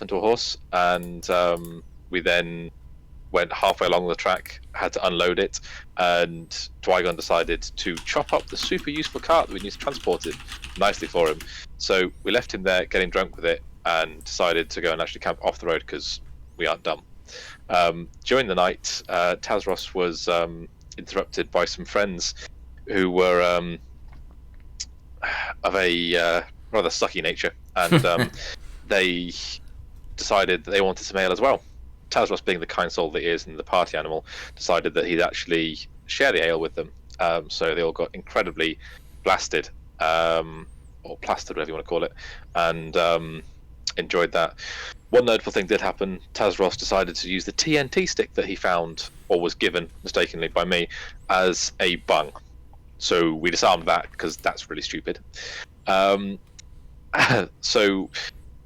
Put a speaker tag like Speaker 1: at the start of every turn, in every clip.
Speaker 1: into a horse, and we then went halfway along the track, had to unload it, and Dwygon decided to chop up the super useful cart that we need to transport it nicely for him. So we left him there getting drunk with it and decided to go and actually camp off the road because we aren't dumb. During the night, Tazros was interrupted by some friends who were of a rather sucky nature, and they decided that they wanted some ale as well. Tazros, being the kind soul that he is and the party animal, decided that he'd actually share the ale with them. So they all got incredibly blasted, or plastered, whatever you want to call it, and enjoyed that. One notable thing did happen. Tazros decided to use the TNT stick that he found, or was given mistakenly by me, as a bung. So we disarmed that because that's really stupid. So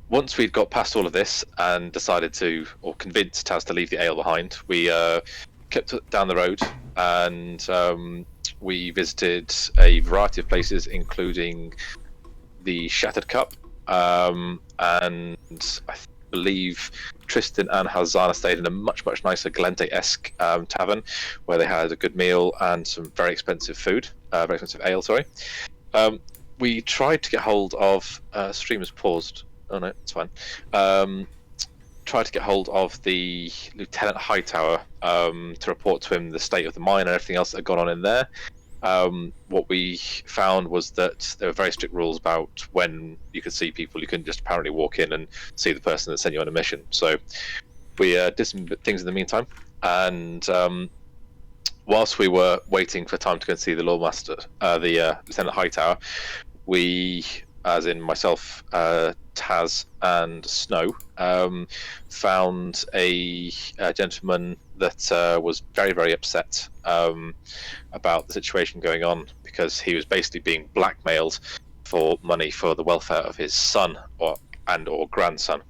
Speaker 1: once we'd got past all of this and decided to, or convinced Taz to leave the ale behind, we kept down the road, and we visited a variety of places, including the Shattered Cup, and I believe Tristan and Hazana stayed in a much nicer Galente-esque tavern, where they had a good meal and some very expensive food, very expensive ale. Sorry. We tried to get hold of streamers paused. Oh no, it's fine. Tried to get hold of the Lieutenant Hightower to report to him the state of the mine and everything else that had gone on in there. What we found was that there were very strict rules about when you could see people. You couldn't just apparently walk in and see the person that sent you on a mission. So we did some things in the meantime, and whilst we were waiting for time to go and see the Lordmaster, the Lieutenant Hightower, we, as in myself, Taz and Snow, found a gentleman that was very upset about the situation going on, because he was basically being blackmailed for money for the welfare of his son or grandson,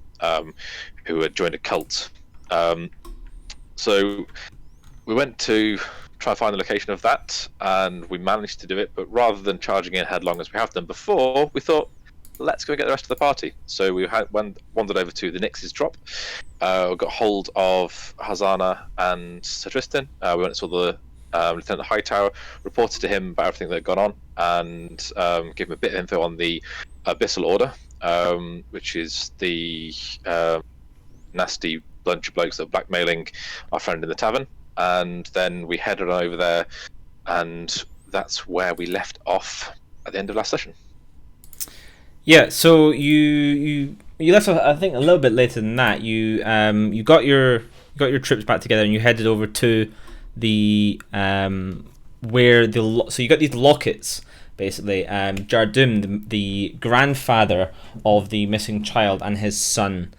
Speaker 1: who had joined a cult. So we went to try and find the location of that, and we managed to do it, but rather than charging in headlong as we have done before, we thought, let's go get the rest of the party. So we wandered over to the Nix's drop, got hold of Hazana and Sir Tristan. We went and saw the Lieutenant Hightower, reported to him about everything that had gone on, and gave him a bit of info on the Abyssal Order, which is the nasty bunch of blokes that are blackmailing our friend in the tavern. And then we headed on over there, and that's where we left off at the end of last session.
Speaker 2: Yeah, so you left off, I think, a little bit later than that. You got your troops back together, and you headed over to the so you got these lockets, basically. Jardum, the grandfather of the missing child, and his son,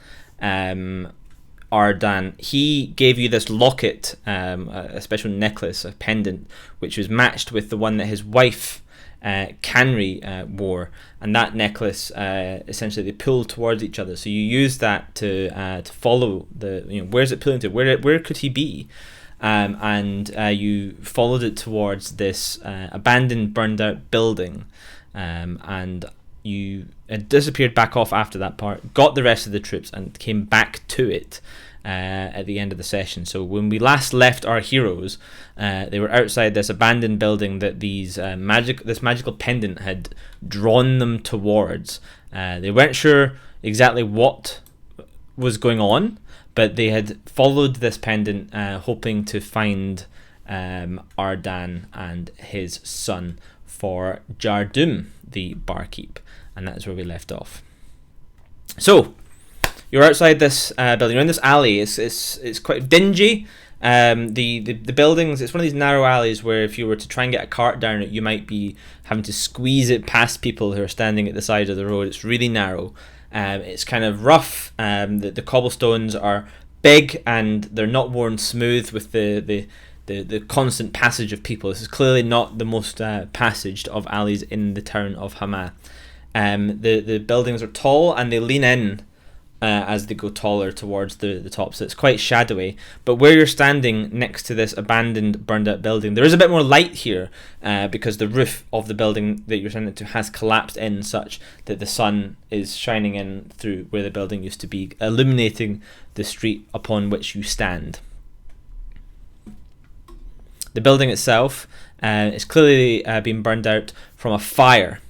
Speaker 2: Ardan, he gave you this locket, a special necklace, a pendant, which was matched with the one that his wife, Canry, wore, and that necklace, essentially they pull towards each other. So you use that to follow the, where's it pulling to? Where could he be? And you followed it towards this abandoned, burned out building, and you disappeared back off after that part, got the rest of the troops, and came back to it at the end of the session. So when we last left our heroes, they were outside this abandoned building that this magical pendant had drawn them towards. They weren't sure exactly what was going on, but they had followed this pendant, hoping to find Ardan and his son for Jardum, the barkeep, and that's where we left off. So you're outside this building. You're in this alley. It's quite dingy. The buildings. It's one of these narrow alleys where if you were to try and get a cart down it, you might be having to squeeze it past people who are standing at the side of the road. It's really narrow. It's kind of rough. The cobblestones are big and they're not worn smooth with the constant passage of people. This is clearly not the most passaged of alleys in the town of Hama. The buildings are tall and they lean in as they go taller towards the top, so it's quite shadowy. But where you're standing next to this abandoned, burned out building, there is a bit more light here because the roof of the building that you're standing to has collapsed in such that the sun is shining in through where the building used to be, illuminating the street upon which you stand. The building itself is clearly been burned out from a fire.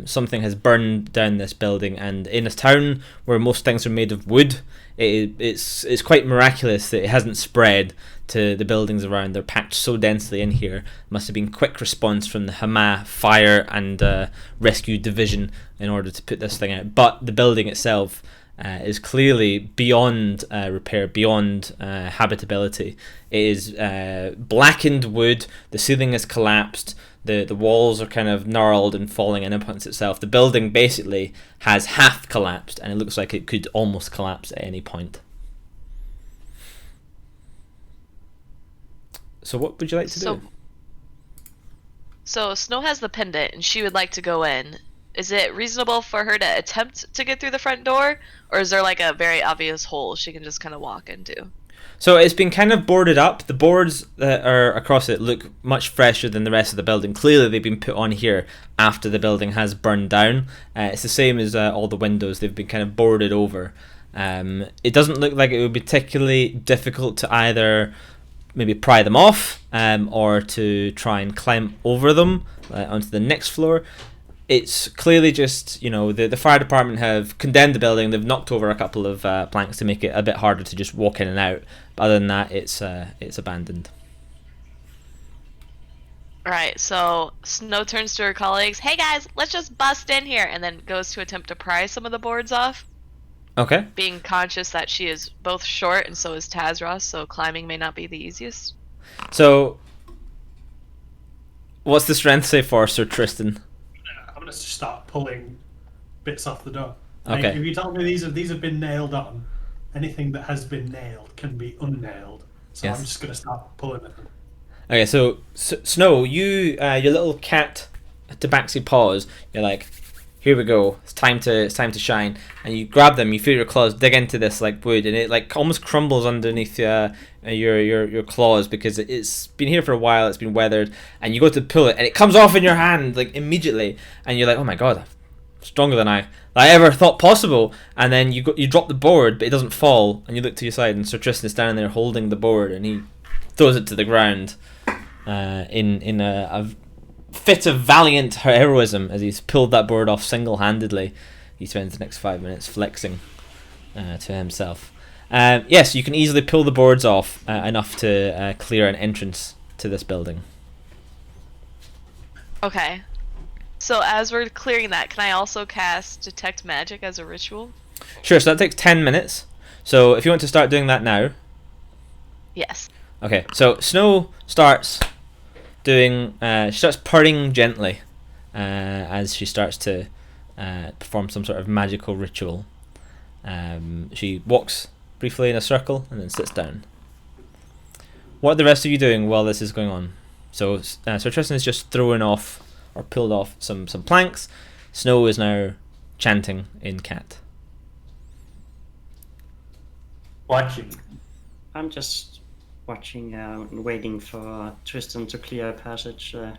Speaker 2: Something has burned down this building, and in a town where most things are made of wood, it's quite miraculous that it hasn't spread to the buildings around. They're packed so densely in here. Must have been quick response from the Hama fire and rescue division in order to put this thing out. But the building itself is clearly beyond repair, beyond habitability. It is blackened wood. The ceiling has collapsed. The walls are kind of gnarled and falling in upon itself. The building basically has half collapsed, and it looks like it could almost collapse at any point. So what would you like to do?
Speaker 3: So Snow has the pendant, and she would like to go in. Is it reasonable for her to attempt to get through the front door, or is there like a very obvious hole she can just kind of walk into?
Speaker 2: So it's been kind of boarded up. The boards that are across it look much fresher than the rest of the building. Clearly they've been put on here after the building has burned down. It's the same as all the windows. They've been kind of boarded over. It doesn't look like it would be particularly difficult to either maybe pry them off or to try and climb over them onto the next floor. It's clearly just, the fire department have condemned the building. They've knocked over a couple of planks to make it a bit harder to just walk in and out. But other than that, it's abandoned.
Speaker 3: Alright, so Snow turns to her colleagues. Hey guys, let's just bust in here, and then goes to attempt to pry some of the boards off.
Speaker 2: Okay.
Speaker 3: Being conscious that she is both short and so is Tazros, so climbing may not be the easiest.
Speaker 2: So, what's the strength save for Sir Tristan?
Speaker 4: I'm going to start pulling bits off the door.
Speaker 2: Okay.
Speaker 4: If you tell me these have been nailed on, anything that has been nailed can be unnailed. So
Speaker 2: Yes.
Speaker 4: I'm just going to start pulling at them.
Speaker 2: Okay, so Snow, you your little cat tabaxi paws. You're like, here we go. It's time to shine. And you grab them. You feel your claws dig into this like wood, and it like almost crumbles underneath your claws because it's been here for a while. It's been weathered, and you go to pull it, and it comes off in your hand like immediately, and you're like, oh my god, stronger than I ever thought possible. And then you drop the board, but it doesn't fall, and you look to your side, and Sir Tristan is standing there holding the board, and he throws it to the ground in a fit of valiant heroism as he's pulled that board off single-handedly. He spends the next 5 minutes flexing to himself. Yes, you can easily pull the boards off enough to clear an entrance to this building.
Speaker 3: Okay. So as we're clearing that, can I also cast Detect Magic as a ritual?
Speaker 2: Sure, so that takes 10 minutes. So if you want to start doing that now.
Speaker 3: Yes.
Speaker 2: Okay, so Snow starts she starts purring gently as she starts to perform some sort of magical ritual. She walks briefly in a circle and then sits down. What are the rest of you doing while this is going on? So Sir Tristan is just throwing off or pulled off some planks. Snow is now chanting in cat.
Speaker 4: Watching.
Speaker 5: I'm just watching and waiting for Tristan to clear a passage.
Speaker 1: So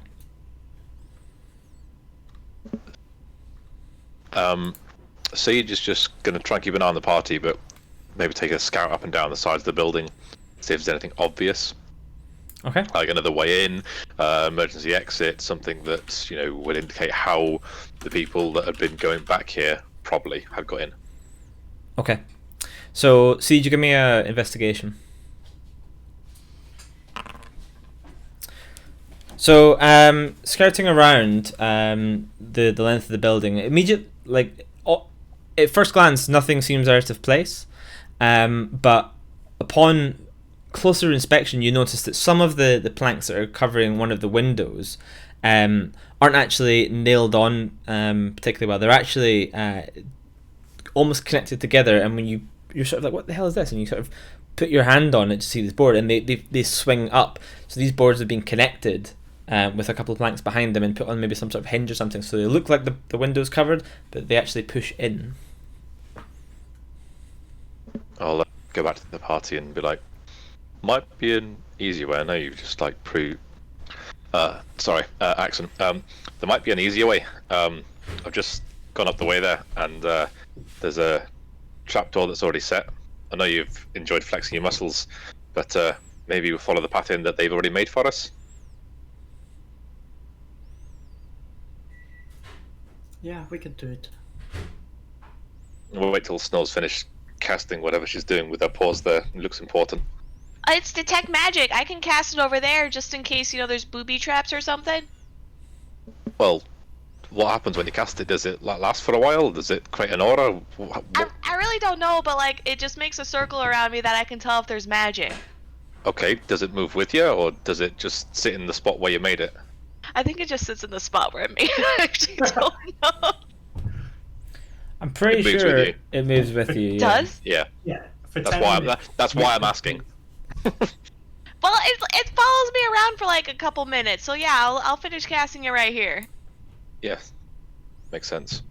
Speaker 1: you're just going to try and keep an eye on the party, but maybe take a scout up and down the sides of the building, see if there's anything obvious.
Speaker 2: Okay.
Speaker 1: Like another way in, emergency exit, something that would indicate how the people that had been going back here probably had got in.
Speaker 2: Okay. So, Siege, you give me a investigation. So, skirting around the length of the building, at first glance, nothing seems out of place. But upon closer inspection, you notice that some of the planks that are covering one of the windows aren't actually nailed on particularly well. They're actually almost connected together, and when you're sort of like, what the hell is this? And you sort of put your hand on it to see this board, and they swing up. So these boards have been connected with a couple of planks behind them and put on maybe some sort of hinge or something, so they look like the window's covered, but they actually push in.
Speaker 1: I'll go back to the party and be like, might be an easier way. I know you've just like accent. There might be an easier way. I've just gone up the way there, and there's a trapdoor that's already set. I know you've enjoyed flexing your muscles, but maybe we'll follow the path in that they've already made for us.
Speaker 5: Yeah, we could do it.
Speaker 1: We'll wait till Snow's finished casting whatever she's doing with her paws there. It looks important.
Speaker 3: It's detect magic. I can cast it over there just in case, there's booby traps or something.
Speaker 1: Well, what happens when you cast it? Does it last for a while? Does it create an aura?
Speaker 3: I really don't know, but it just makes a circle around me that I can tell if there's magic.
Speaker 1: Okay, does it move with you, or does it just sit in the spot where you made it?
Speaker 3: I think it just sits in the spot where I made it. I actually don't know.
Speaker 2: I'm pretty
Speaker 1: moves
Speaker 2: sure
Speaker 1: with you.
Speaker 2: it moves with you. Yeah.
Speaker 3: Does?
Speaker 1: Yeah,
Speaker 4: Yeah. For
Speaker 1: that's
Speaker 4: 10
Speaker 1: why
Speaker 4: minutes.
Speaker 1: that's why I'm asking.
Speaker 3: Well, it follows me around for a couple minutes, so yeah, I'll finish casting it right here.
Speaker 1: Yeah, makes sense.